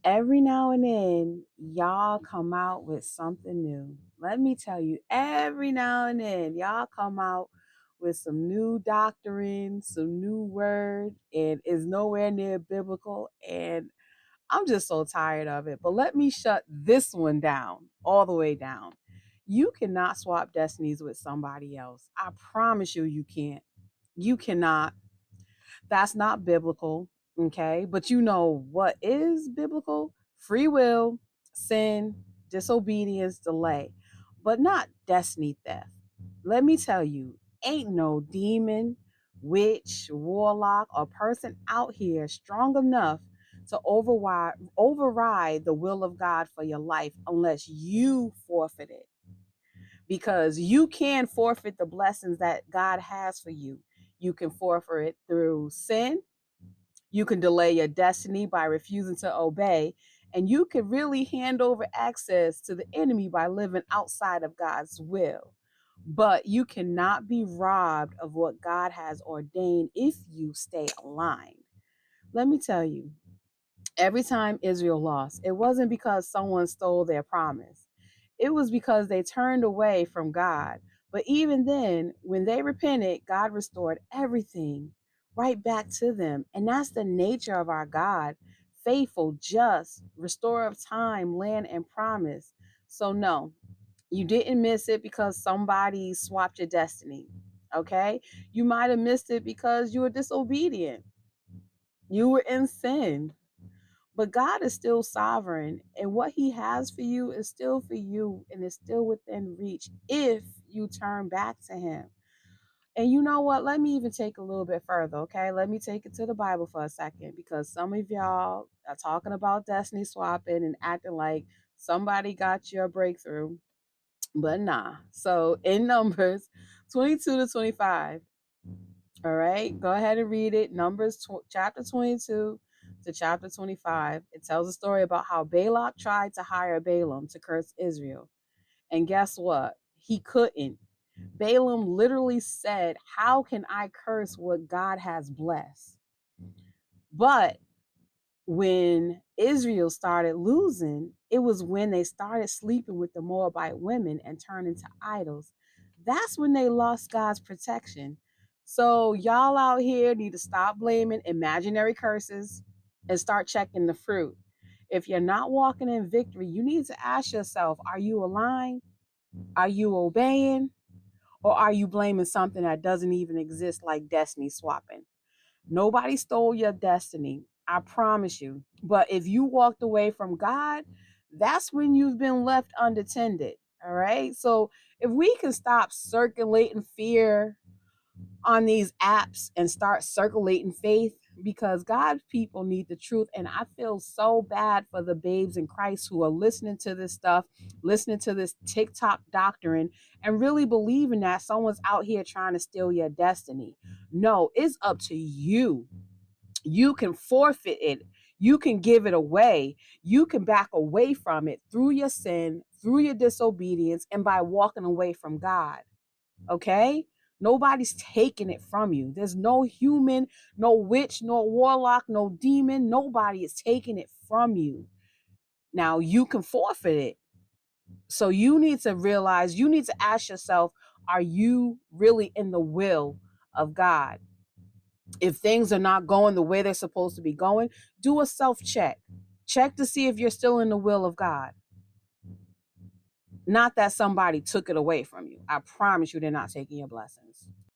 Every now and then, y'all come out with something new. Let me tell you, every now and then, y'all come out with some new doctrine, some new word, and is nowhere near biblical. And I'm just so tired of it. But let me shut this one down, all the way down. You cannot swap destinies with somebody else. I promise you, you can't. You cannot. That's not biblical. Okay. But you know what is biblical? Free will, sin, disobedience, delay, but not destiny theft. Let me tell you, ain't no demon, witch, warlock, or person out here strong enough to override the will of God for your life unless you forfeit it. Because you can forfeit the blessings that God has for you. You can forfeit it through sin, you can delay your destiny by refusing to obey, and you can really hand over access to the enemy by living outside of God's will. But you cannot be robbed of what God has ordained if you stay aligned. Let me tell you, every time Israel lost, it wasn't because someone stole their promise. It was because they turned away from God. But even then, when they repented, God restored everything right back to them. And that's the nature of our God: faithful, just, restorer of time, land, and promise. So, no, you didn't miss it because somebody swapped your destiny. Okay? You might have missed it because you were disobedient, you were in sin, but God is still sovereign, and what He has for you is still for you and is still within reach if you turn back to Him. And you know what? Let me even take a little bit further, okay? Let me take it to the Bible for a second, because some of y'all are talking about destiny swapping and acting like somebody got your breakthrough, but nah. So in Numbers 22 to 25, all right, go ahead and read it. Numbers chapter 22 to chapter 25. It tells a story about how Balak tried to hire Balaam to curse Israel. And guess what? He couldn't. Balaam literally said, "How can I curse what God has blessed?" But when Israel started losing, it was when they started sleeping with the Moabite women and turning to idols. That's when they lost God's protection. So, y'all out here need to stop blaming imaginary curses and start checking the fruit. If you're not walking in victory, you need to ask yourself, are you aligned? Are you obeying? Or are you blaming something that doesn't even exist, like destiny swapping? Nobody stole your destiny, I promise you. But if you walked away from God, that's when you've been left unattended. All right. So if we can stop circulating fear on these apps and start circulating faith, because God's people need the truth. And I feel so bad for the babes in Christ who are listening to this stuff, listening to this TikTok doctrine, and really believing that someone's out here trying to steal your destiny. No, it's up to you. You can forfeit it. You can give it away. You can back away from it through your sin, through your disobedience, and by walking away from God. Okay? Nobody's taking it from you. There's no human, no witch, no warlock, no demon. Nobody is taking it from you. Now, you can forfeit it. So you need to realize, you need to ask yourself, are you really in the will of God? If things are not going the way they're supposed to be going, do a self check. Check to see if you're still in the will of God. Not that somebody took it away from you. I promise you, they're not taking your blessings.